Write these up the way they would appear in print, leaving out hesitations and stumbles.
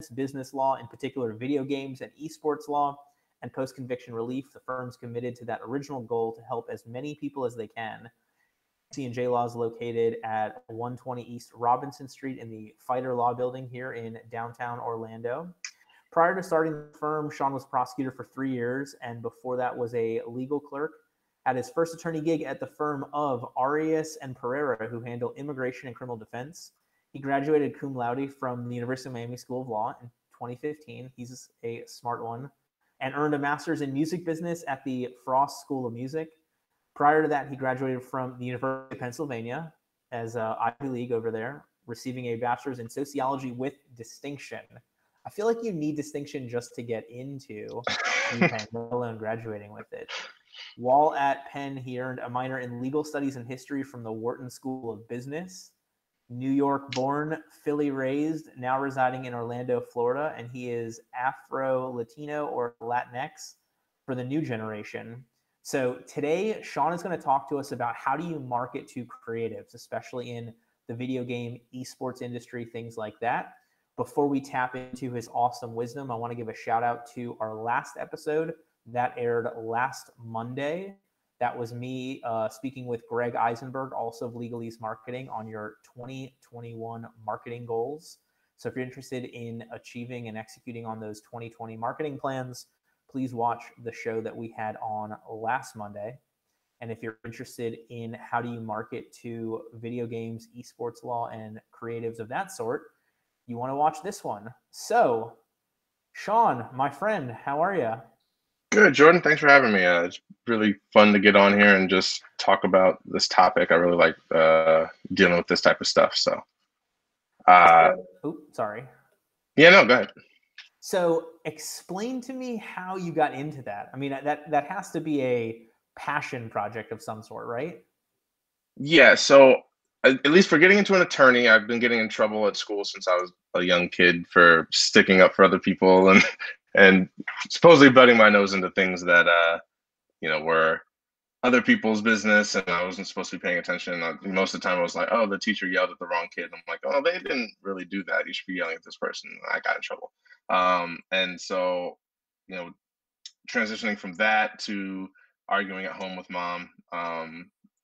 business law, in particular video games and esports law, and post-conviction relief. The firm's committed to that original goal to help as many people as they can. C&J Law is located at 120 East Robinson Street in the Fighter Law Building here in downtown Orlando. Prior to starting the firm, Sean was prosecutor for 3 years, and before that was a legal clerk. At his first attorney gig at the firm of Arias and Pereira, who handle immigration and criminal defense. He graduated cum laude from the University of Miami School of Law in 2015. He's a smart one. And earned a master's in music business at the Frost School of Music. Prior to that, he graduated from the University of Pennsylvania as Ivy League over there, receiving a bachelor's in sociology with distinction. I feel like you need distinction just to get into UPenn, let alone graduating with it. While at Penn, he earned a minor in legal studies and history from the Wharton School of Business. New York born, Philly raised, now residing in Orlando, Florida, and he is Afro-Latino or Latinx for the new generation. So today, Sean is going to talk to us about how do you market to creatives, especially in the video game, esports industry, things like that. Before we tap into his awesome wisdom, I want to give a shout out to our last episode that aired last Monday. That was me speaking with Greg Eisenberg, also of Legalese Marketing, on your 2021 marketing goals. So if you're interested in achieving and executing on those 2020 marketing plans, please watch the show that we had on last Monday. And if you're interested in how do you market to video games, esports law, and creatives of that sort, you want to watch this one. So, Sean, my friend, how are you? Good, Jordan. Thanks for having me. It's really fun to get on here and just talk about this topic. I really like dealing with this type of stuff. So, sorry. Yeah, no, go ahead. So, explain to me how you got into that. I mean, that has to be a passion project of some sort, right? Yeah. So, at least for getting into an attorney, I've been getting in trouble at school since I was a young kid for sticking up for other people and supposedly butting my nose into things that were other people's business, and I wasn't supposed to be paying attention. Most of the time I was like, oh, the teacher yelled at the wrong kid. I'm like, oh, they didn't really do that. You should be yelling at this person. I got in trouble. And so, transitioning from that to arguing at home with mom,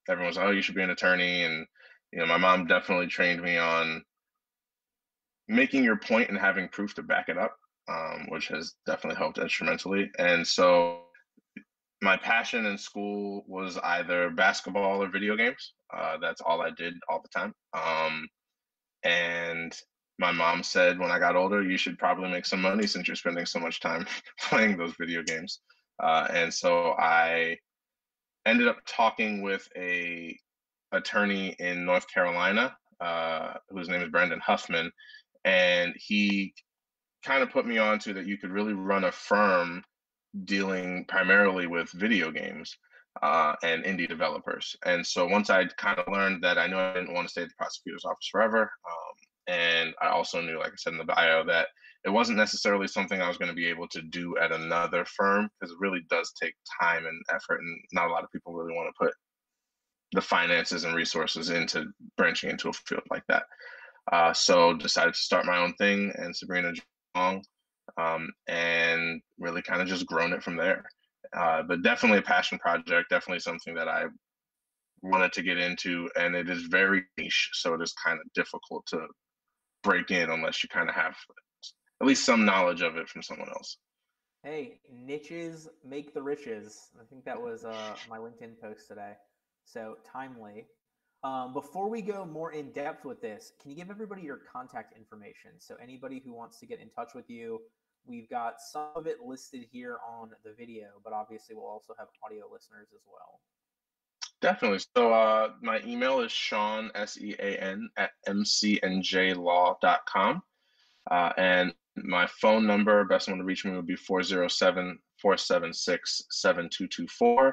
everyone's like, oh, you should be an attorney. And, my mom definitely trained me on making your point and having proof to back it up, which has definitely helped instrumentally. And so my passion in school was either basketball or video games. That's all I did all the time. And my mom said when I got older, you should probably make some money since you're spending so much time playing those video games. And so I ended up talking with a attorney in North Carolina, whose name is Brandon Huffman, and he kind of put me on to that you could really run a firm dealing primarily with video games and indie developers. And so once I kind of learned that, I knew I didn't want to stay at the prosecutor's office forever. And I also knew, like I said in the bio, that it wasn't necessarily something I was going to be able to do at another firm, because it really does take time and effort, and not a lot of people really want to put the finances and resources into branching into a field like that. So decided to start my own thing, and Sabrina Jong, and really kind of just grown it from there. But definitely a passion project, definitely something that I wanted to get into, and it is very niche, so it is kind of difficult to break in unless you kind of have at least some knowledge of it from someone else. Hey, niches make the riches. I think that was my LinkedIn post today. So timely. Before we go more in depth with this, can you give everybody your contact information? So anybody who wants to get in touch with you, we've got some of it listed here on the video, but obviously we'll also have audio listeners as well. Definitely. So my email is Sean, SEAN, at mcnjlaw.com. And my phone number, best one to reach me, would be 407-476-7224.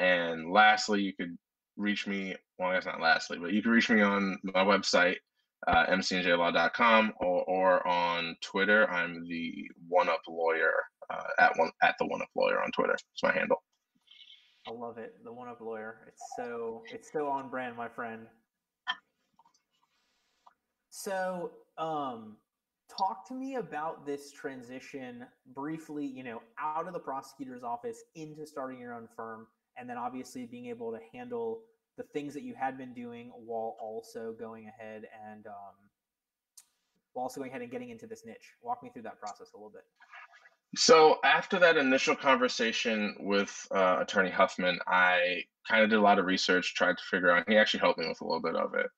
And lastly, you could reach me, well, that's not lastly, but you can reach me on my website, mcnjlaw.com, or on Twitter. I'm the One-Up Lawyer, at the One-Up Lawyer on Twitter. It's my handle. I love it. The One-Up Lawyer. It's so on brand, my friend. So, Talk to me about this transition briefly, out of the prosecutor's office into starting your own firm, and then obviously being able to handle the things that you had been doing while also going ahead and getting into this niche. Walk me through that process a little bit. So after that initial conversation with Attorney Huffman, I kind of did a lot of research, tried to figure out. He actually helped me with a little bit of it,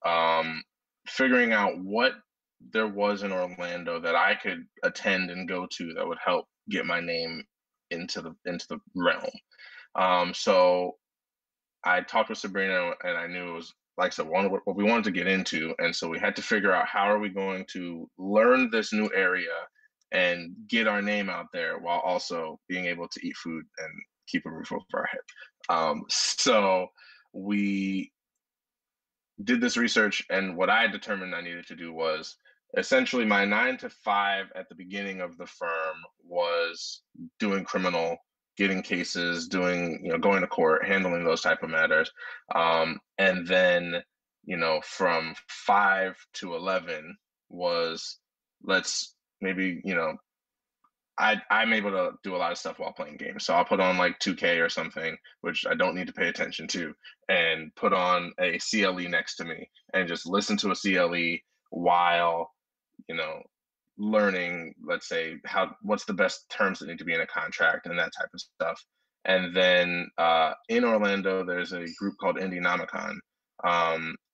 figuring out what there was in Orlando that I could attend and go to that would help get my name into the realm. So I talked with Sabrina, and I knew it was, like I said, what we wanted to get into, and so we had to figure out how are we going to learn this new area and get our name out there while also being able to eat food and keep a roof over our head. So we did this research, and what I determined I needed to do was essentially my 9 to 5 at the beginning of the firm was doing criminal, getting cases, doing, going to court, handling those type of matters. And then, from 5 to 11 was, let's maybe, I'm able to do a lot of stuff while playing games. So I'll put on like 2K or something, which I don't need to pay attention to, and put on a CLE next to me and just listen to a CLE while, you know, learning, let's say, what's the best terms that need to be in a contract and that type of stuff. And then in Orlando, there's a group called Indienomicon,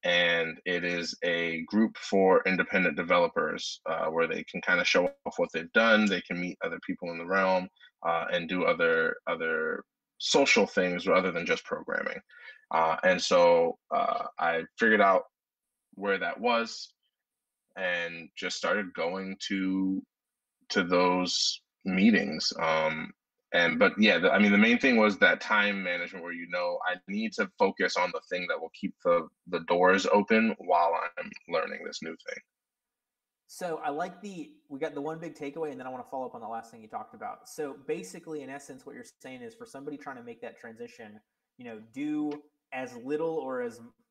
and it is a group for independent developers where they can kind of show off what they've done. They can meet other people in the realm and do other social things other than just programming. And so I figured out where that was and just started going to those meetings. But yeah, I mean, the main thing was that time management where, I need to focus on the thing that will keep the doors open while I'm learning this new thing. So we got the one big takeaway, and then I want to follow up on the last thing you talked about. So basically, in essence, what you're saying is for somebody trying to make that transition, do as little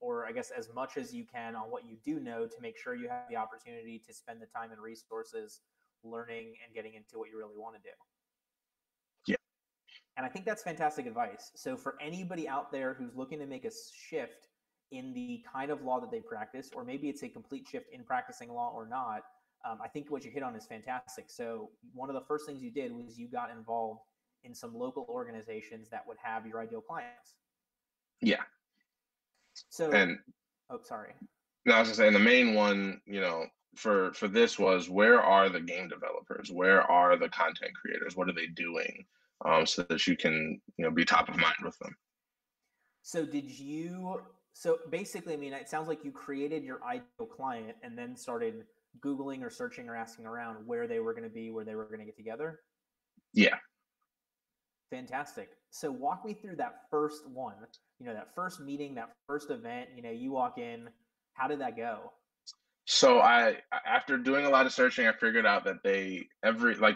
or I guess as much as you can on what you do know to make sure you have the opportunity to spend the time and resources learning and getting into what you really want to do. Yeah. And I think that's fantastic advice. So for anybody out there who's looking to make a shift in the kind of law that they practice, or maybe it's a complete shift in practicing law or not, I think what you hit on is fantastic. So one of the first things you did was you got involved in some local organizations that would have your ideal clients. Yeah. So, sorry. No, I was just saying the main one, for this was, where are the game developers? Where are the content creators? What are they doing? So that you can, be top of mind with them. So basically, I mean, it sounds like you created your ideal client and then started Googling or searching or asking around where they were going to be, where they were going to get together. Yeah. Fantastic. So walk me through that first one, that first meeting, that first event, you walk in, how did that go? So after doing a lot of searching, I figured out that the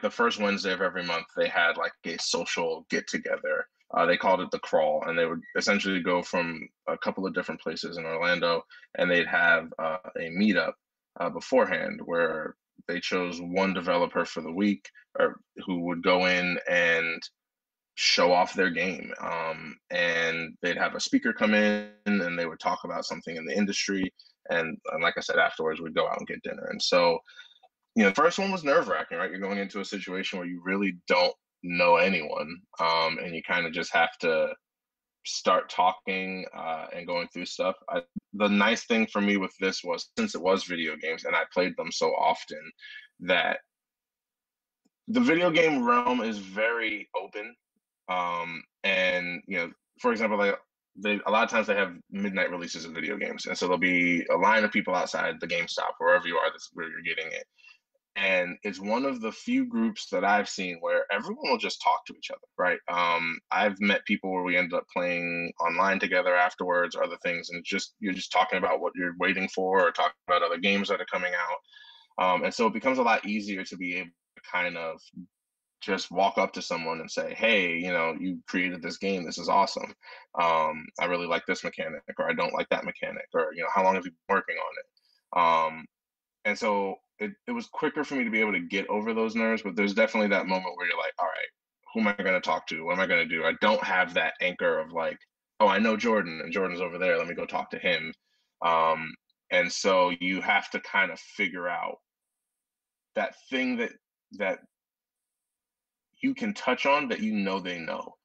first Wednesday of every month, they had like a social get together. They called it the Crawl, and they would essentially go from a couple of different places in Orlando, and they'd have a meetup beforehand where they chose one developer for the week, or who would go in and show off their game. And they'd have a speaker come in and they would talk about something in the industry. And like I said, afterwards we'd go out and get dinner. And so, the first one was nerve wracking, right? You're going into a situation where you really don't know anyone. And you kind of just have to start talking and going through stuff. The nice thing for me with this was, since it was video games and I played them so often, that the video game realm is very open. And for example, like a lot of times they have midnight releases of video games, and so there'll be a line of people outside the GameStop, wherever you are, that's where you're getting it. And it's one of the few groups that I've seen where everyone will just talk to each other, right? I've met people where we ended up playing online together afterwards, or other things, and you're just talking about what you're waiting for, or talking about other games that are coming out. And so it becomes a lot easier to be able to kind of just walk up to someone and say, hey, you created this game, this is awesome. I really like this mechanic, or I don't like that mechanic, or how long have you been working on it? And so it was quicker for me to be able to get over those nerves, but there's definitely that moment where you're like, all right, who am I going to talk to? What am I going to do? I don't have that anchor of like, oh, I know Jordan and Jordan's over there. Let me go talk to him. Um, and so you have to kind of figure out that thing that you can touch on that you know they know.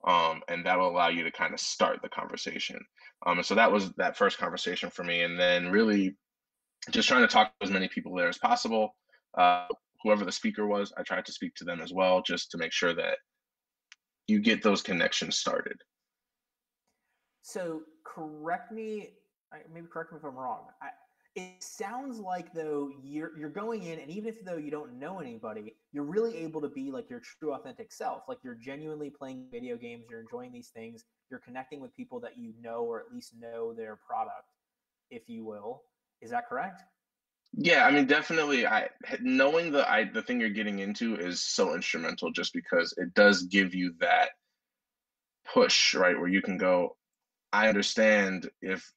And that will allow you to kind of start the conversation. And so that was that first conversation for me. And then really just trying to talk to as many people there as possible. Uh, Whoever the speaker was, I tried to speak to them as well, just to make sure that you get those connections started. So maybe correct me if I'm wrong. It sounds like though you're going in, and even if though you don't know anybody, you're really able to be like your true authentic self. Like you're genuinely playing video games, you're enjoying these things, you're connecting with people that you know or at least know their product, if you will. Is that correct? Yeah, I mean, definitely. I knowing the thing you're getting into is so instrumental, just because it does give you that push, right, where you can go. I understand if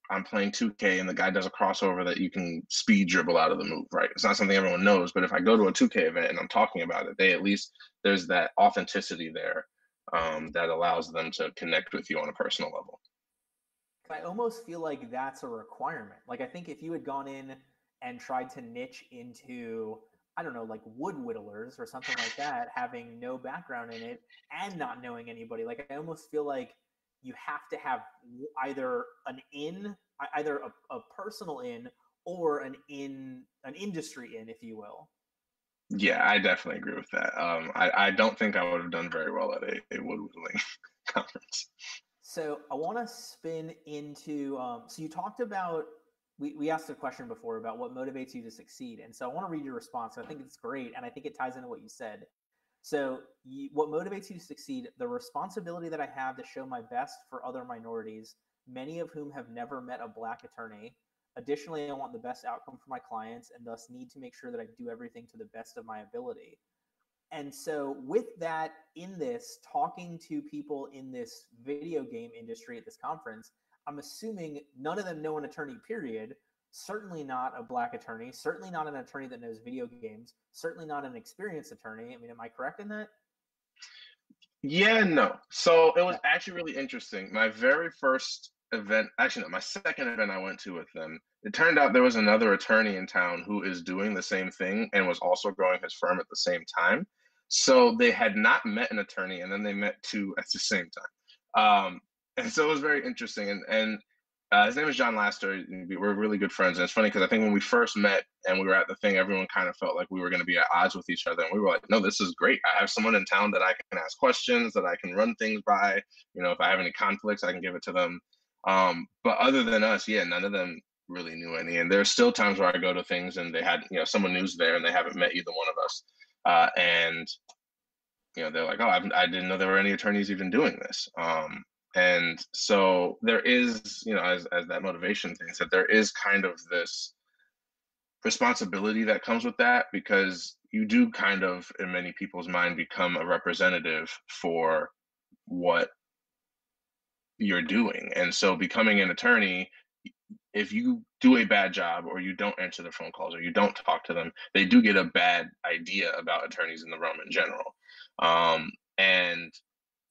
I'm playing 2K and the guy does a crossover that you can speed dribble out of the move, right? It's not something everyone knows, but if I go to a 2K event and I'm talking about it, they at least there's that authenticity there that allows them to connect with you on a personal level. I almost feel like that's a requirement. Like I think if you had gone in and tried to niche into, I don't know, like wood whittlers or something like that, having no background in it and not knowing anybody, like I almost feel like you have to have either either a personal in or an industry in, if you will. Yeah, I definitely agree with that. I don't think I would have done very well at a woodwhittling conference. So I want to spin into. So you talked about. We asked a question before about what motivates you to succeed, and so I want to read your response. I think it's great, and I think it ties into what you said. So, what motivates you to succeed? The responsibility that I have to show my best for other minorities, many of whom have never met a Black attorney. Additionally, I want the best outcome for my clients, and thus need to make sure that I do everything to the best of my ability. And so, with that, in this, talking to people in this video game industry at this conference, I'm assuming none of them know an attorney, period. Certainly not a Black attorney, certainly not an attorney that knows video games, certainly not an experienced attorney. I mean, am I correct in that? Yeah, no. So it was actually really interesting. My very first event, actually, no, my second event I went to with them, it turned out there was another attorney in town who is doing the same thing and was also growing his firm at the same time. So they had not met an attorney, and then they met two at the same time. And so it was very interesting. And his name is John Laster. We're really good friends. And it's funny because I think when we first met and we were at the thing, everyone kind of felt like we were going to be at odds with each other. And we were like, no, this is great. I have someone in town that I can ask questions, that I can run things by. You know, if I have any conflicts, I can give it to them. But other than us, yeah, none of them really knew any. And there's still times where I go to things and they had, someone new's there and they haven't met either one of us. And they're like, oh, I didn't know there were any attorneys even doing this. And so there is, as that motivation thing said, there is kind of this responsibility that comes with that, because you do kind of, in many people's mind, become a representative for what you're doing. And so becoming an attorney, if you do a bad job or you don't answer the phone calls or you don't talk to them, they do get a bad idea about attorneys in the realm in general. And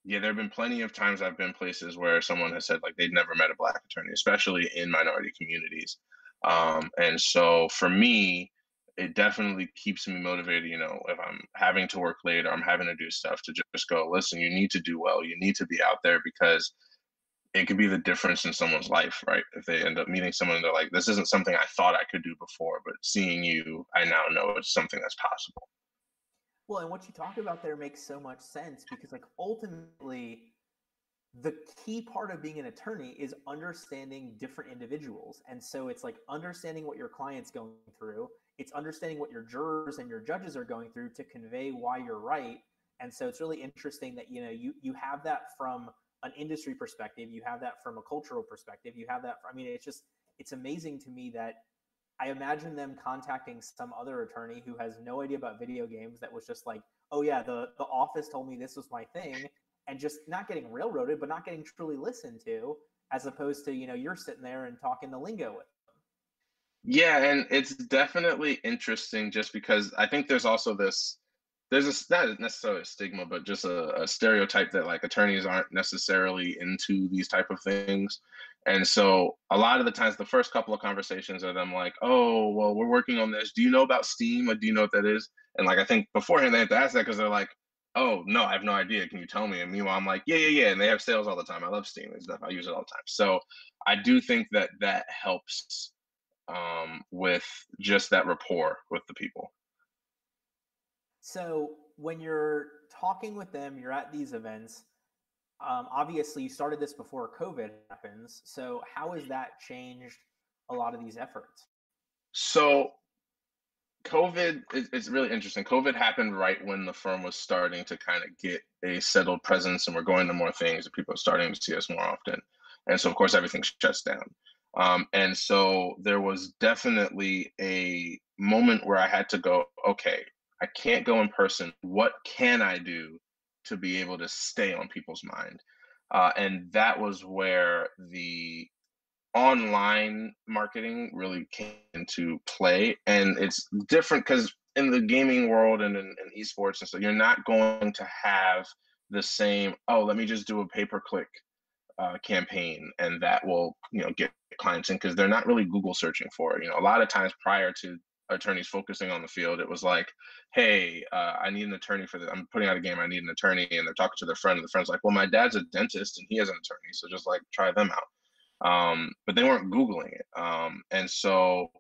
yeah, there have been plenty of times I've been places where someone has said like they'd never met a Black attorney, especially in minority communities. And so for me, it definitely keeps me motivated. If I'm having to work late or I'm having to do stuff, to just go, listen, you need to do well. You need to be out there, because it could be the difference in someone's life, right? If they end up meeting someone and they're like, this isn't something I thought I could do before, but seeing you, I now know it's something that's possible. Well, and what you talk about there makes so much sense because, like, ultimately, the key part of being an attorney is understanding different individuals. And so it's like understanding what your client's going through, it's understanding what your jurors and your judges are going through to convey why you're right. And so it's really interesting that you have that from an industry perspective, you have that from a cultural perspective, you have that I mean, it's amazing to me that I imagine them contacting some other attorney who has no idea about video games that was just like, oh yeah, the office told me this was my thing, and just not getting railroaded, but not getting truly listened to, as opposed to, you're sitting there and talking the lingo with them. Yeah, and it's definitely interesting just because I think there's also this there's a not necessarily a stigma, but just a stereotype that like attorneys aren't necessarily into these type of things. And so a lot of the times the first couple of conversations are them like, oh, well, we're working on this. Do you know about Steam? Like, do you know what that is? And like I think beforehand they have to ask that because they're like, oh no, I have no idea. Can you tell me? And meanwhile, I'm like, yeah, yeah, yeah. And they have sales all the time. I love Steam and stuff. I use it all the time. So I do think that that helps with just that rapport with the people. So when you're talking with them, you're at these events. Obviously, you started this before COVID happens. So how has that changed a lot of these efforts? So COVID it's really interesting. COVID happened right when the firm was starting to kind of get a settled presence, and we're going to more things, and people are starting to see us more often. And so, of course, everything shuts down. And so there was definitely a moment where I had to go, okay, I can't go in person. What can I do to be able to stay on people's mind? And that was where the online marketing really came into play. And it's different because in the gaming world and in esports and so you're not going to have the same, oh, let me just do a pay-per-click campaign and that will get clients in because they're not really Google searching for it. A lot of times prior to attorneys focusing on the field, it was like, hey, I need an attorney for this. I'm putting out a game, I need an attorney. And they're talking to their friend, and the friend's like, well, my dad's a dentist and he has an attorney, so just like try them out. But they weren't Googling it. And so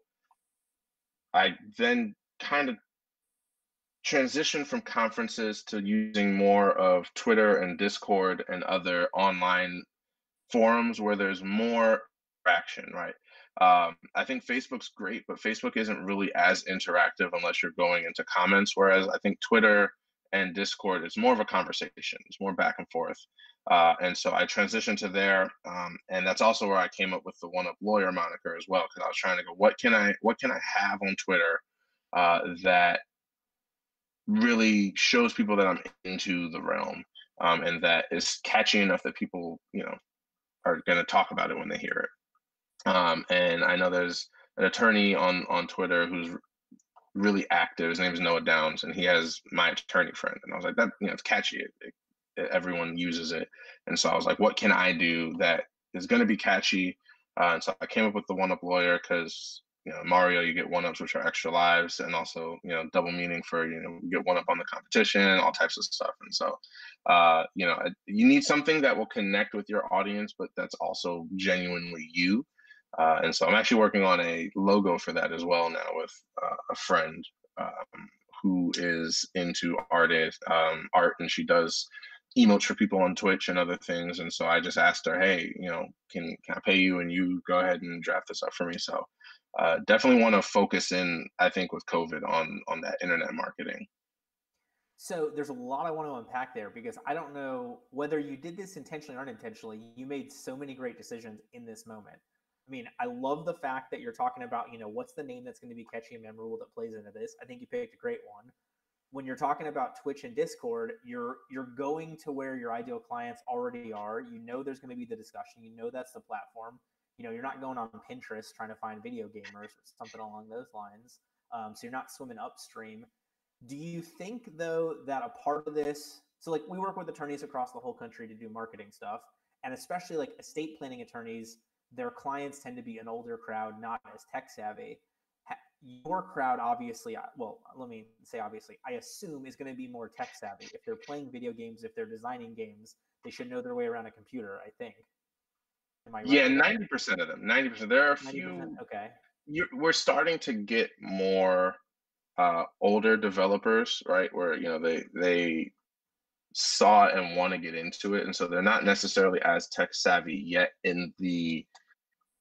I then kind of transitioned from conferences to using more of Twitter and Discord and other online forums where there's more interaction, right? I think Facebook's great, but Facebook isn't really as interactive unless you're going into comments. Whereas I think Twitter and Discord is more of a conversation, it's more back and forth. And so I transitioned to there, and that's also where I came up with the One Up Lawyer moniker as well, because I was trying to go, what can I have on Twitter that really shows people that I'm into the realm, and that is catchy enough that people are going to talk about it when they hear it. And I know there's an attorney on Twitter who's really active. His name is Noah Downs, and he has my attorney friend. And I was like, that it's catchy. Everyone uses it, and so I was like, what can I do that is going to be catchy? And so I came up with the One Up Lawyer because Mario, you get one ups, which are extra lives, and also double meaning for you get one up on the competition, all types of stuff. And so you need something that will connect with your audience, but that's also genuinely you. And so I'm actually working on a logo for that as well now with a friend who is into art, and she does emotes for people on Twitch and other things. And so I just asked her, hey, can I pay you and you go ahead and draft this up for me? So definitely want to focus in, I think, with COVID on that internet marketing. So there's a lot I want to unpack there because I don't know whether you did this intentionally or unintentionally. You made so many great decisions in this moment. I mean, I love the fact that you're talking about, what's the name that's going to be catchy and memorable that plays into this. I think you picked a great one. When you're talking about Twitch and Discord, you're going to where your ideal clients already are. You know there's going to be the discussion. You know that's the platform. You're not going on Pinterest trying to find video gamers or something along those lines. So you're not swimming upstream. Do you think though that a part of this, so like we work with attorneys across the whole country to do marketing stuff, and especially like estate planning attorneys, their clients tend to be an older crowd, not as tech savvy. Your crowd, obviously, well, let me say obviously, I assume is going to be more tech savvy. If they're playing video games, if they're designing games, they should know their way around a computer, I think. Am I right Yeah, there? 90% of them. 90%. There are a 90%? few. Okay. We're starting to get more older developers, right? Where they saw it and want to get into it, and so they're not necessarily as tech savvy yet in the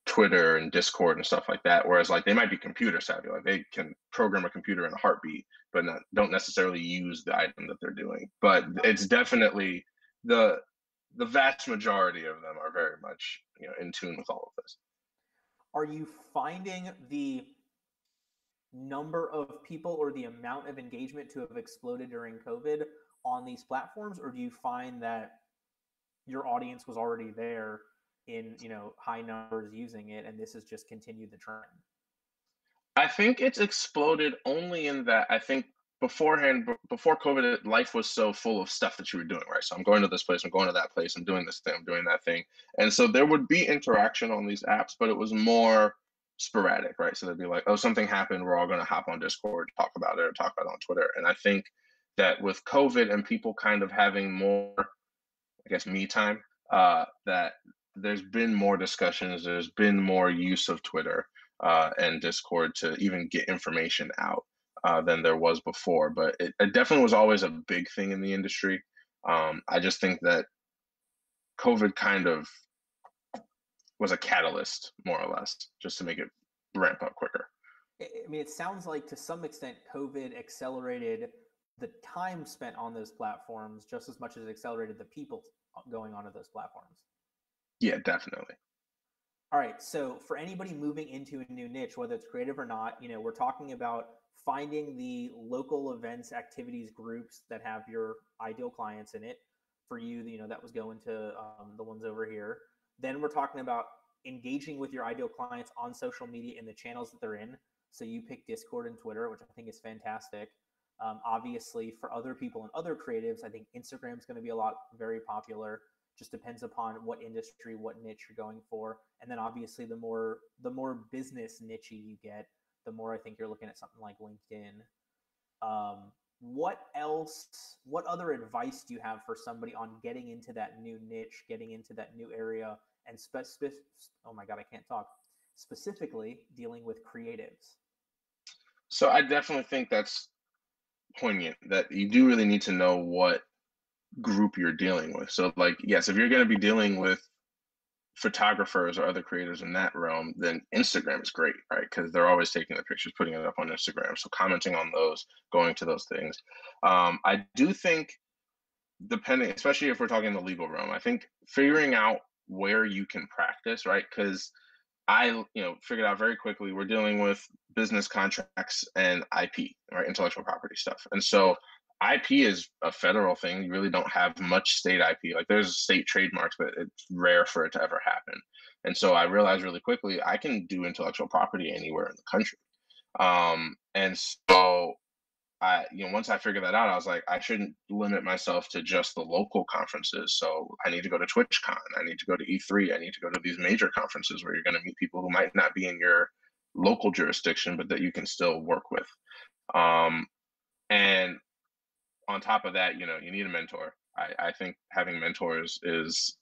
Twitter and Discord and stuff like that. Whereas like they might be computer savvy, like they can program a computer in a heartbeat, but don't necessarily use the item that they're doing. But it's definitely the the vast majority of them are very much in tune with all of this. Are you finding the number of people or the amount of engagement to have exploded during COVID on these platforms, or do you find that your audience was already there in high numbers using it, and this has just continued the trend? I think it's exploded only in that I think beforehand, before COVID, life was so full of stuff that you were doing, right? So I'm going to this place, I'm going to that place, I'm doing this thing, I'm doing that thing. And so there would be interaction on these apps, but it was more sporadic, right? So they'd be like, oh, something happened, we're all going to hop on Discord, talk about it, or talk about it on Twitter. And I think that with COVID and people kind of having more, I guess, me time, that there's been more discussions, there's been more use of Twitter and Discord to even get information out than there was before. But it definitely was always a big thing in the industry. I just think that COVID kind of was a catalyst, more or less, just to make it ramp up quicker. I mean, it sounds like to some extent COVID accelerated the time spent on those platforms just as much as it accelerated the people going onto those platforms. Yeah, definitely. All right. So for anybody moving into a new niche, whether it's creative or not, we're talking about finding the local events, activities, groups that have your ideal clients in it. For you, that was going to the ones over here. Then we're talking about engaging with your ideal clients on social media in the channels that they're in. So you pick Discord and Twitter, which I think is fantastic. Obviously, for other people and other creatives, I think Instagram is going to be very popular. Just depends upon what industry, what niche you're going for. And then obviously the more business niche you get, the more I think you're looking at something like LinkedIn. What else, what other advice do you have for somebody on getting into that new niche, getting into that new area, and oh my God, I can't talk, specifically dealing with creatives? So I definitely think that's poignant, that you do really need to know what group you're dealing with. So, like, yes, if you're going to be dealing with photographers or other creators in that realm, then Instagram is great, right? Because they're always taking the pictures, putting it up on Instagram. So, commenting on those, going to those things. I do think, depending, especially if we're talking the legal realm, I think figuring out where you can practice, right? Because figured out very quickly we're dealing with business contracts and IP, right? Intellectual property stuff. And so IP is a federal thing. You really don't have much state IP. Like there's state trademarks, but it's rare for it to ever happen. And so I realized really quickly I can do intellectual property anywhere in the country. And so once I figured that out, I was like, I shouldn't limit myself to just the local conferences. So I need to go to TwitchCon. I need to go to E3. I need to go to these major conferences where you're going to meet people who might not be in your local jurisdiction, but that you can still work with. And on top of that, you need a mentor. I think having mentors is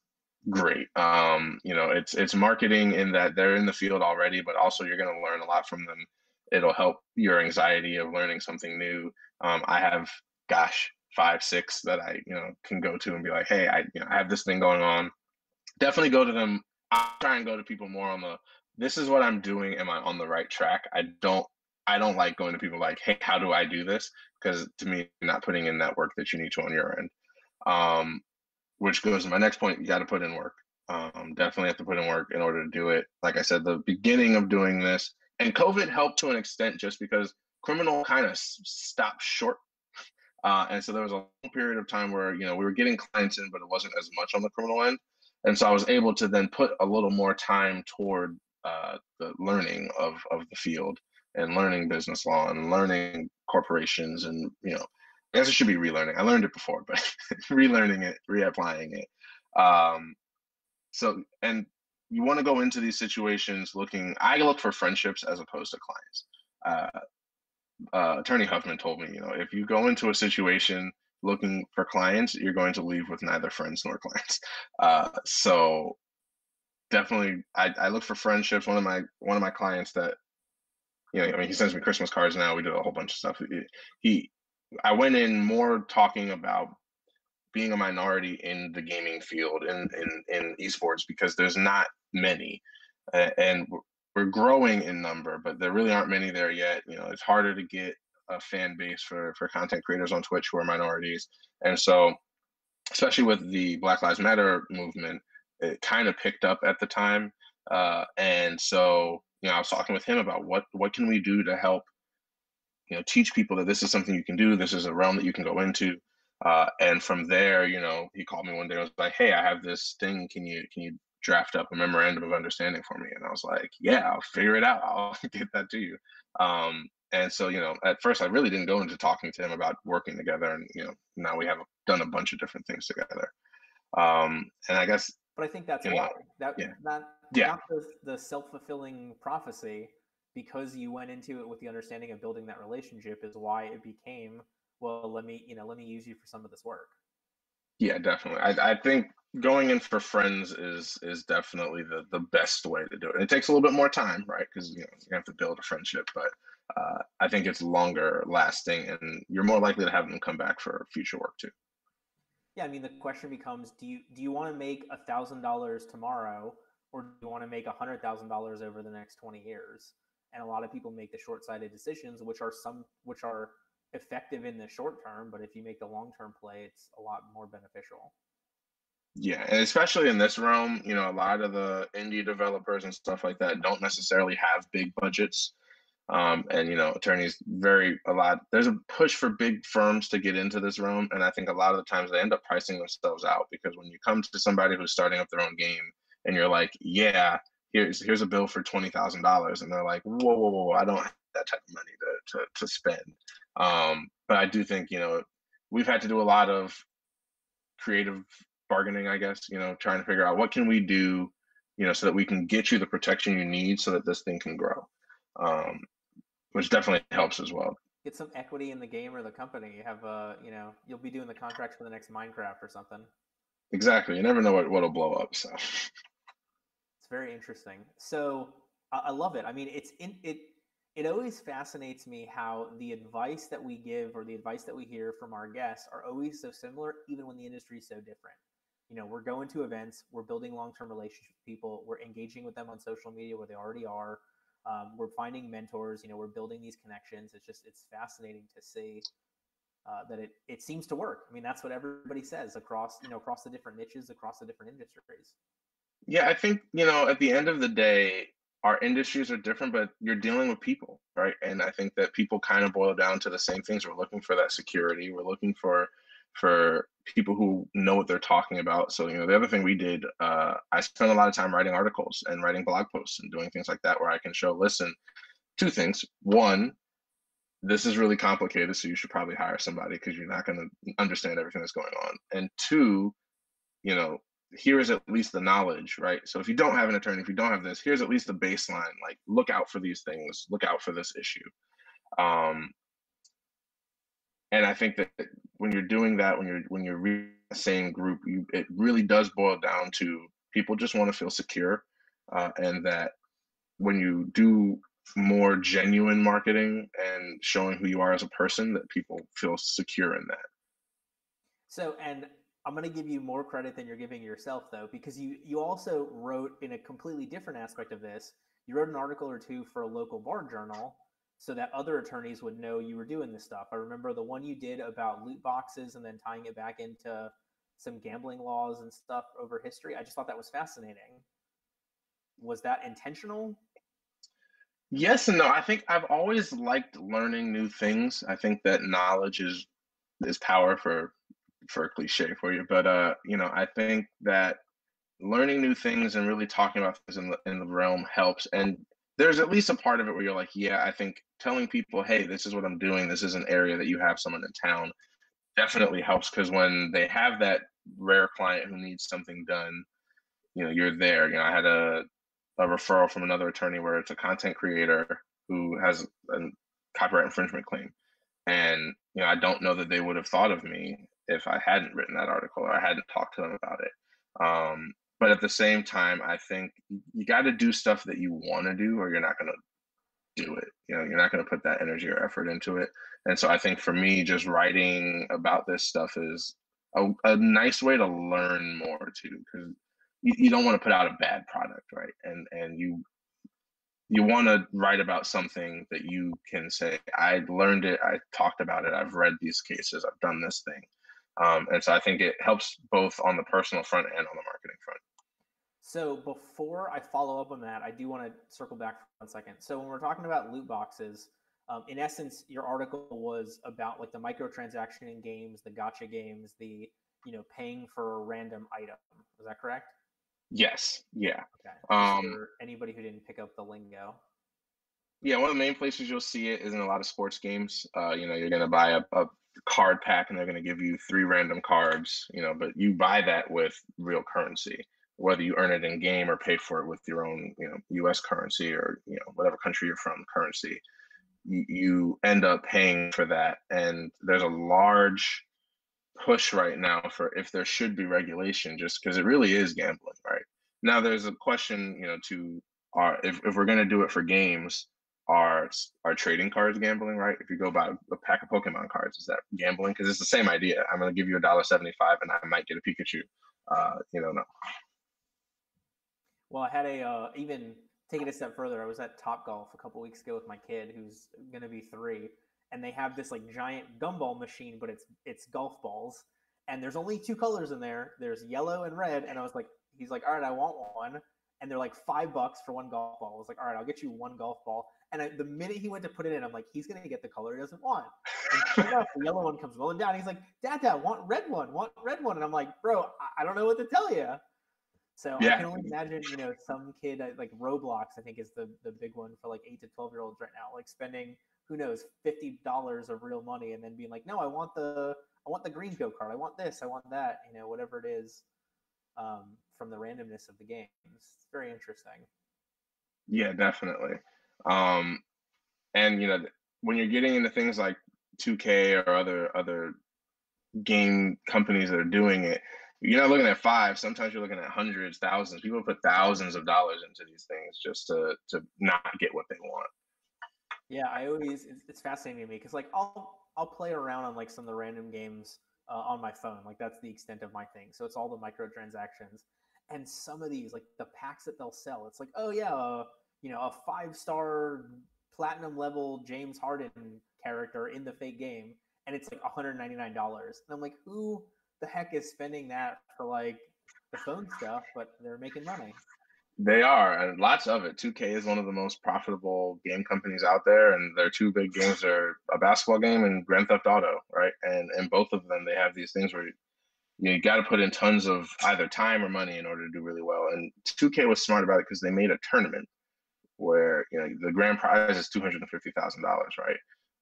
great. It's marketing in that they're in the field already, but also you're going to learn a lot from them. It'll help your anxiety of learning something new. I have, gosh, 5, 6 that I can go to and be like, hey, I have this thing going on. Definitely go to them. I try and go to people more on the, this is what I'm doing. Am I on the right track? I don't like going to people like, hey, how do I do this? Because to me, you're not putting in that work that you need to on your end. Which goes to my next point. You got to put in work. Definitely have to put in work in order to do it. Like I said, the beginning of doing this, and COVID helped to an extent just because criminal kind of stopped short. And so there was a long period of time where, we were getting clients in, but it wasn't as much on the criminal end. And so I was able to then put a little more time toward the learning of the field and learning business law and learning corporations and, I guess it should be relearning. I learned it before, but relearning it, reapplying it. And you want to go into these situations I look for friendships as opposed to clients. Attorney Huffman told me, if you go into a situation looking for clients, you're going to leave with neither friends nor clients. So definitely, I look for friendships. One of my clients that, he sends me Christmas cards now. We do a whole bunch of stuff. I went in more talking about being a minority in the gaming field in esports because there's not many, and we're growing in number, but there really aren't many there yet. It's harder to get a fan base for content creators on Twitch who are minorities, and so especially with the Black Lives Matter movement, it kind of picked up at the time, and so I was talking with him about what can we do to help teach people that this is something you can do. This is a realm that you can go into. And from there, he called me one day and was like, hey, I have this thing. Can you draft up a memorandum of understanding for me. And I was like, yeah, I'll figure it out. I'll get that to you. And so, at first I really didn't go into talking to him about working together. And, now we have done a bunch of different things together. And I guess, But I think that's you know, why that yeah, not yeah, not the self-fulfilling prophecy, because you went into it with the understanding of building that relationship is why it became, well, let me use you for some of this work. yeah, definitely. I think going in for friends is definitely the best way to do it. It takes a little bit more time, right? Because you have to build a friendship, but I think it's longer lasting, and you're more likely to have them come back for future work too. Yeah, I mean the question becomes, do you want to make $1,000 tomorrow, or do you want to make $100,000 over the next 20 years? And a lot of people make the short-sighted decisions, which are effective in the short term, but if you make the long-term play, it's a lot more beneficial. Yeah, and especially in this realm, a lot of the indie developers and stuff like that don't necessarily have big budgets. And attorneys very a lot. There's a push for big firms to get into this realm, and I think a lot of the times they end up pricing themselves out because when you come to somebody who's starting up their own game, and you're like, yeah, here's a bill for $20,000, and they're like, whoa, whoa, whoa, I don't have that type of money to spend. But I do think we've had to do a lot of creative bargaining, I guess, trying to figure out what can we do, so that we can get you the protection you need so that this thing can grow. Um, which definitely helps as well. Get some equity in the game or the company. You have you'll be doing the contracts for the next Minecraft or something. Exactly. You never know what'll blow up. So It's very interesting. So I love it. I mean, it always fascinates me how the advice that we give or the advice that we hear from our guests are always so similar, even when the industry is so different. We're going to events, we're building long-term relationships with people, we're engaging with them on social media where they already are. We're finding mentors. We're building these connections. It's fascinating to see that it seems to work. I mean, that's what everybody says across the different niches, across the different industries. yeah, I think, at the end of the day, our industries are different, but you're dealing with people, right? And I think that people kind of boil down to the same things. We're looking for that security. We're looking for people who know what they're talking about. So, the other thing we did, I spent a lot of time writing articles and writing blog posts and doing things like that where I can show, listen, two things. One, this is really complicated, so you should probably hire somebody because you're not going to understand everything that's going on. And two, you know, here is at least the knowledge, right? So if you don't have an attorney, if you don't have this, here's at least the baseline. Like, look out for these things, look out for this issue. Um, and I think that when you're doing that, when you're reading the same group, it really does boil down to people just want to feel secure, and that when you do more genuine marketing and showing who you are as a person, that people feel secure in that. So, and I'm going to give you more credit than you're giving yourself, though, because you also wrote in a completely different aspect of this. You wrote an article or two for a local bar journal so that other attorneys would know you were doing this stuff. I remember the one you did about loot boxes and then tying it back into some gambling laws and stuff over history. I just thought that was fascinating. Was that intentional? Yes and no. I think I've always liked learning new things. I think that knowledge is power for a cliche for you, but I think that learning new things and really talking about things in the realm helps. And there's at least a part of it where you're like, yeah, I think telling people, hey, this is what I'm doing. This is an area that you have someone in town definitely helps because when they have that rare client who needs something done, you're there. I had a referral from another attorney where it's a content creator who has a copyright infringement claim. And, I don't know that they would have thought of me if I hadn't written that article or I hadn't talked to them about it. But at the same time, I think you got to do stuff that you want to do or you're not going to do it. You're not going to put that energy or effort into it. And so I think for me, just writing about this stuff is a nice way to learn more too, because you don't want to put out a bad product, right? And you want to write about something that you can say, I learned it, I talked about it, I've read these cases, I've done this thing. And so I think it helps both on the personal front and on the marketing front. So before I follow up on that, I do want to circle back for 1 second. So when we're talking about loot boxes, in essence, your article was about like the microtransaction in games, the gotcha games, the paying for a random item. Is that correct? Yes. Yeah. Okay. Just Um, for anybody who didn't pick up the lingo. yeah, one of the main places you'll see it is in a lot of sports games. You're gonna buy a card pack and they're gonna give you three random cards, but you buy that with real currency, whether you earn it in game or pay for it with your own, US currency or, whatever country you're from currency. You end up paying for that. And there's a large push right now for if there should be regulation, just because it really is gambling, right? Now there's a question, to our if we're gonna do it for games, are trading cards gambling, right? If you go buy a pack of Pokemon cards, is that gambling? Because it's the same idea. I'm gonna give you $1.75 and I might get a Pikachu. No. Well, I had even take it a step further. I was at Top Golf a couple weeks ago with my kid, who's going to be 3, and they have this like giant gumball machine, but it's golf balls, and there's only 2 colors in there. There's yellow and red, and I was like, he's like, all right, I want one, and they're like $5 for one golf ball. I was like, all right, I'll get you one golf ball. And the minute he went to put it in, I'm like, he's going to get the color he doesn't want. And sure enough, the yellow one comes rolling down. He's like, Dad, want red one, want red one. And I'm like, bro, I don't know what to tell you. So I Yeah, can only imagine, some kid like Roblox, I think is the big one for like 8 to 12-year-olds right now, like spending, who knows, $50 of real money and then being like, no, I want the green go kart, I want this, I want that, whatever it is, from the randomness of the game. It's very interesting. yeah, definitely. Um, and when you're getting into things like 2K or other game companies that are doing it, you're not looking at five. Sometimes you're looking at hundreds, thousands. People put thousands of dollars into these things just to not get what they want. Yeah, it's fascinating to me because like I'll play around on like some of the random games on my phone. Like that's the extent of my thing. So it's all the microtransactions, and some of these like the packs that they'll sell. It's like, oh yeah, a 5-star platinum level James Harden character in the fake game, and it's like $199. And I'm like, who the heck is spending that for like the phone stuff? But they're making money. They are, and lots of it. 2K is one of the most profitable game companies out there, and their two big games are a basketball game and Grand Theft Auto, right? And both of them, they have these things where you got to put in tons of either time or money in order to do really well. And 2K was smart about it because they made a tournament where the grand prize is $250,000, right?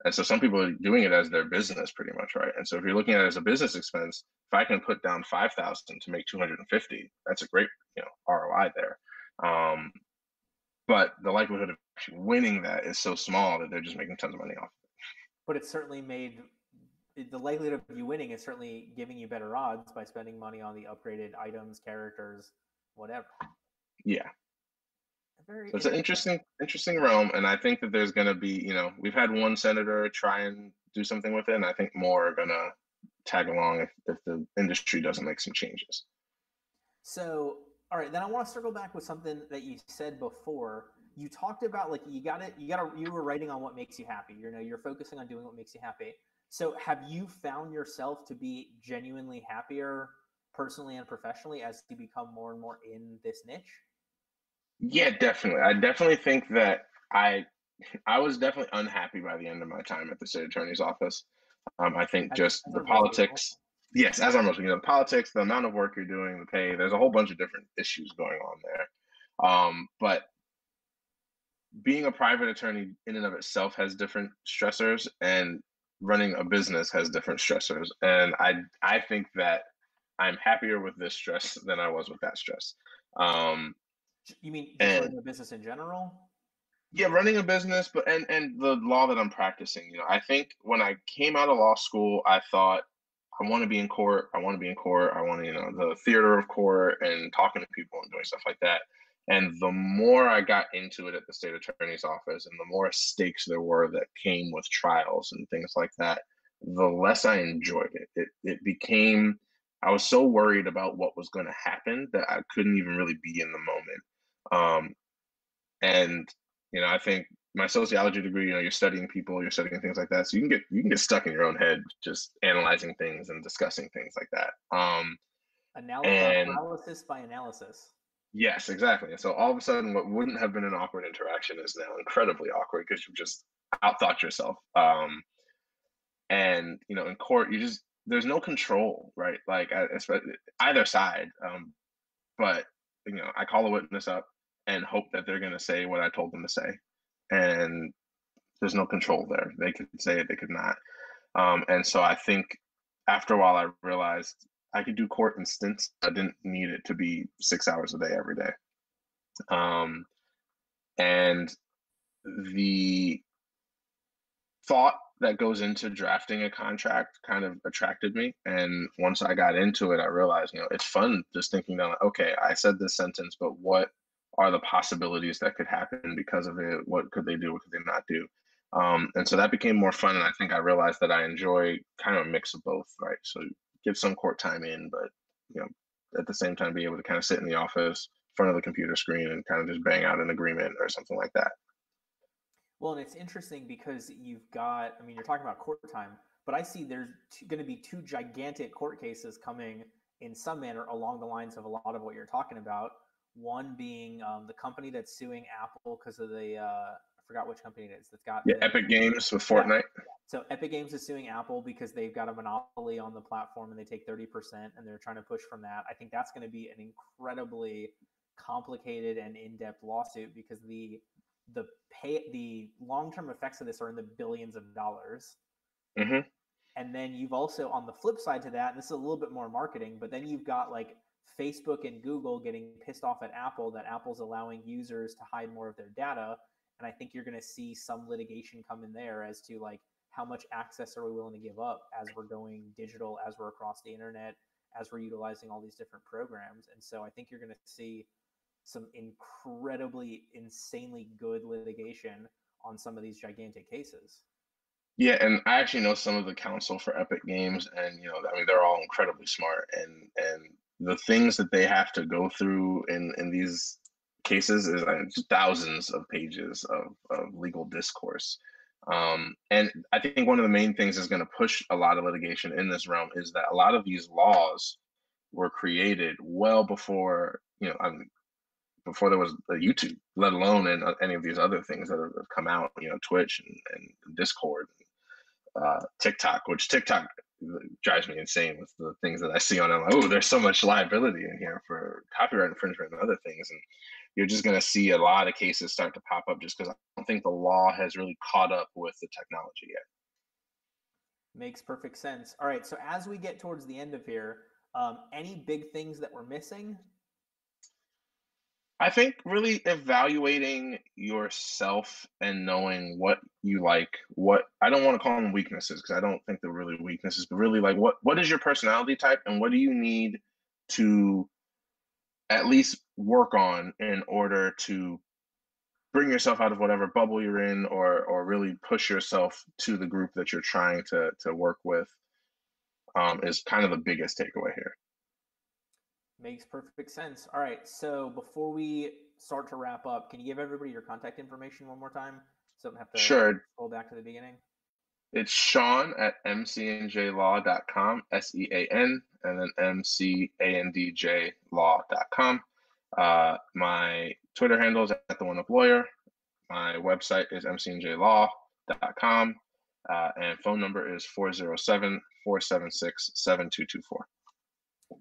And so some people are doing it as their business, pretty much, right? And so if you're looking at it as a business expense, if I can put down 5,000 to make 250, that's a great ROI there. Um, but the likelihood of actually winning that is so small that they're just making tons of money off. But it's certainly made the likelihood of you winning is certainly giving you better odds by spending money on the upgraded items, characters, whatever. Yeah. Very So it's an interesting. interesting realm, and I think that there's going to be, we've had one senator try and do something with it, and I think more are going to tag along if the industry doesn't make some changes. So, all right, then I want to circle back with something that you said before. You talked about like you were writing on what makes you happy. You're focusing on doing what makes you happy. So, have you found yourself to be genuinely happier personally and professionally as you become more and more in this niche? Yeah, definitely. I definitely think that I was definitely unhappy by the end of my time at the state attorney's office. I think just As the are most people. politics. Yes, as I'm most, the politics, the amount of work you're doing, the pay. There's a whole bunch of different issues going on there. But being a private attorney in and of itself has different stressors, and running a business has different stressors. And I think that I'm happier with this stress than I was with that stress. Um, You mean just and running a business in general? Yeah, running a business, but and the law that I'm practicing, I think when I came out of law school, I thought I want to be in court. I want to be in court. I want to, the theater of court and talking to people and doing stuff like that. And the more I got into it at the state attorney's office and the more stakes there were that came with trials and things like that, the less I enjoyed it. It became, I was so worried about what was going to happen that I couldn't even really be in the moment. And I think my sociology degree, you're studying people, you're studying things like that. So you can get stuck in your own head just analyzing things and discussing things like that. And Paralysis by analysis. yes, exactly. And so all of a sudden, what wouldn't have been an awkward interaction is now incredibly awkward because you've just outthought yourself. And in court, there's no control, right? Like especially either side. But I call a witness up and hope that they're going to say what I told them to say. And there's no control there. They could say it, they could not. And so I think after a while, I realized I could do court in stints. I didn't need it to be 6 hours a day every day. And the thought that goes into drafting a contract kind of attracted me. And once I got into it, I realized, it's fun just thinking down, okay, I said this sentence, but what are the possibilities that could happen because of it? What could they do? What could they not do? And so that became more fun. And I think I realized that I enjoy kind of a mix of both, right? So get some court time in, but, at the same time, be able to kind of sit in the office in front of the computer screen and kind of just bang out an agreement or something like that. Well, and it's interesting because you've got, I mean, you're talking about court time, but I see there's going to be two gigantic court cases coming in some manner along the lines of a lot of what you're talking about. One being the company that's suing Apple because of I forgot which company it is that's got Epic Games with Yeah. Fortnite. So Epic Games is suing Apple because they've got a monopoly on the platform and they take 30% and they're trying to push from that. I think that's going to be an incredibly complicated and in-depth lawsuit because the long-term effects of this are in the billions of dollars. Mm-hmm. And then you've also, on the flip side to that, and this is a little bit more marketing, but then you've got like Facebook and Google getting pissed off at Apple that Apple's allowing users to hide more of their data. And I think you're going to see some litigation come in there as to like how much access are we willing to give up as we're going digital, as we're across the internet, as we're utilizing all these different programs. And so I think you're going to see some incredibly, insanely good litigation on some of these gigantic cases. Yeah, and I actually know some of the counsel for Epic Games, and I mean, they're all incredibly smart, and the things that they have to go through in these cases is thousands of pages of legal discourse. And I think one of the main things is going to push a lot of litigation in this realm is that a lot of these laws were created well before, before there was a YouTube, let alone any of these other things that have come out, Twitch and Discord, TikTok, which TikTok drives me insane with the things that I see on it. I'm like, oh, there's so much liability in here for copyright infringement and other things. And you're just going to see a lot of cases start to pop up just because I don't think the law has really caught up with the technology yet. Makes perfect sense. All right. So as we get towards the end of here, any big things that we're missing? I think really evaluating yourself and knowing what you like, what I don't want to call them weaknesses because I don't think they're really weaknesses, but really like what is your personality type and what do you need to at least work on in order to bring yourself out of whatever bubble you're in or really push yourself to the group that you're trying to work with, is kind of the biggest takeaway here. Makes perfect sense. All right. So before we start to wrap up, can you give everybody your contact information one more time so I don't have to Sure. scroll back to the beginning? It's Sean at mcandjlaw.com, SEAN, and then MCANDJlaw.com. My Twitter handle is at the One Up Lawyer. My website is mcandjlaw.com. And phone number is 407-476-7224.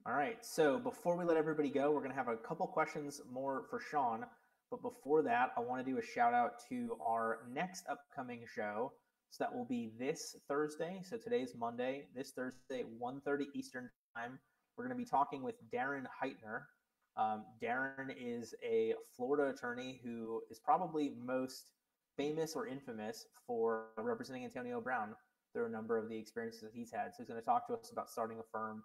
All right. So before we let everybody go, we're going to have a couple questions more for Sean. But before that, I want to do a shout out to our next upcoming show. So that will be this Thursday. So today's Monday. This Thursday at 1:30 Eastern Time. We're going to be talking with Darren Heitner. Darren is a Florida attorney who is probably most famous or infamous for representing Antonio Brown through a number of the experiences that he's had. So he's going to talk to us about starting a firm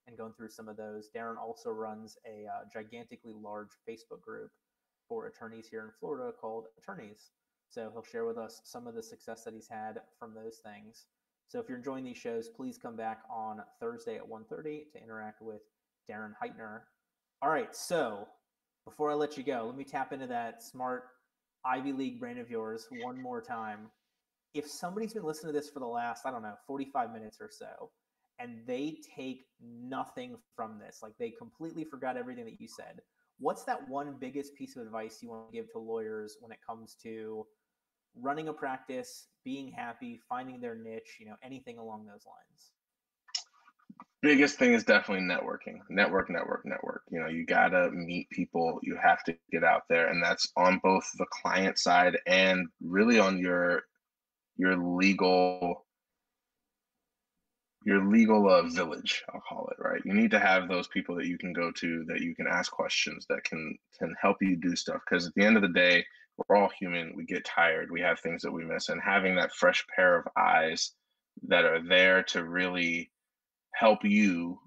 and going through some of those. Darren also runs a gigantically large Facebook group for attorneys here in Florida called Attorneys. So he'll share with us some of the success that he's had from those things. So if you're enjoying these shows, please come back on Thursday at 1:30 to interact with Darren Heitner. All right, so before I let you go, let me tap into that smart Ivy League brain of yours one more time. If somebody's been listening to this for the last, 45 minutes or so, and they take nothing from this, like they completely forgot everything that you said, what's that one biggest piece of advice you want to give to lawyers when it comes to running a practice, being happy, finding their niche, anything along those lines? Biggest thing is definitely networking. Network. You gotta meet people. You have to get out there, and that's on both the client side and really on your legal village, I'll call it, right? You need to have those people that you can go to, that you can ask questions, that can help you do stuff. Because at the end of the day, we're all human. We get tired. We have things that we miss, and having that fresh pair of eyes that are there to really help you,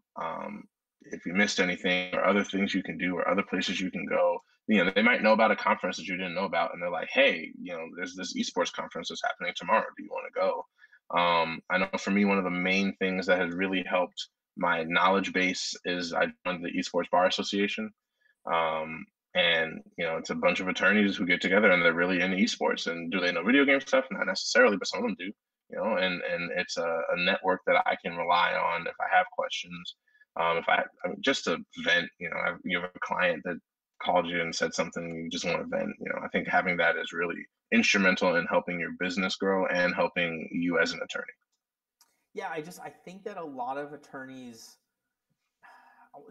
if you missed anything, or other things you can do, or other places you can go. They might know about a conference that you didn't know about, and they're like, hey, there's this esports conference that's happening tomorrow, do you want to go? I know for me, one of the main things that has really helped my knowledge base is I joined the esports bar association. um, and it's a bunch of attorneys who get together, and they're really into esports. And do they know video game stuff? Not necessarily, but some of them do. And it's a network that I can rely on if I have questions. If I mean, just to vent, you have a client that called you and said something, you just want to vent. I think having that is really instrumental in helping your business grow and helping you as an attorney. Yeah, I think that a lot of attorneys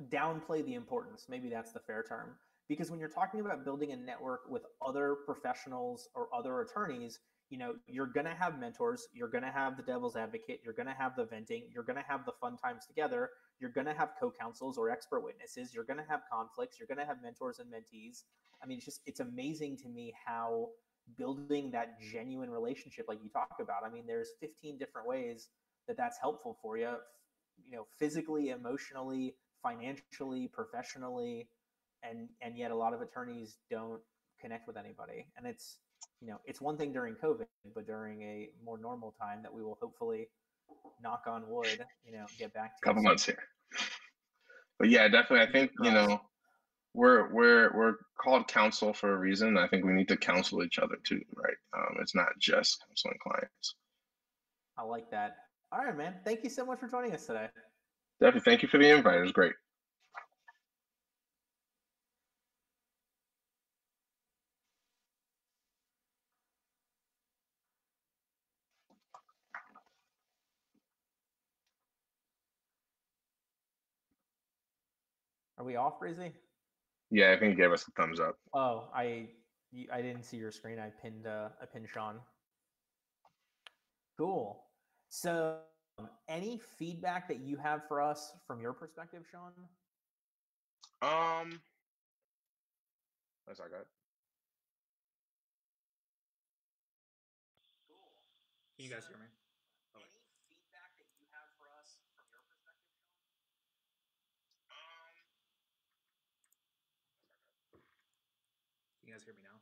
downplay the importance. Maybe that's the fair term. Because when you're talking about building a network with other professionals or other attorneys, you're going to have mentors, you're going to have the devil's advocate, you're going to have the venting, you're going to have the fun times together, you're going to have co-counsels or expert witnesses, you're going to have conflicts, you're going to have mentors and mentees. I mean, it's amazing to me how building that genuine relationship like you talk about. I mean, there's 15 different ways that that's helpful for you, physically, emotionally, financially, professionally, and yet a lot of attorneys don't connect with anybody. And it's one thing during COVID, but during a more normal time that we will hopefully, knock on wood, get back to Couple soon. months here, but yeah, definitely. I Fingers think crossed. we're called counsel for a reason. I think we need to counsel each other too, right? It's not just counseling clients. I like that. All right, man. Thank you so much for joining us today. Definitely. Thank you for the invite. It was great. Are we off, Breezy? Yeah, I think he gave us a thumbs up. Oh, I didn't see your screen. I pinned Sean. Cool. So, any feedback that you have for us from your perspective, Sean? Um, that's all good. Cool. Can you guys hear me? Okay. Any feedback that you have for us from your perspective, Sean? Can you guys hear me now?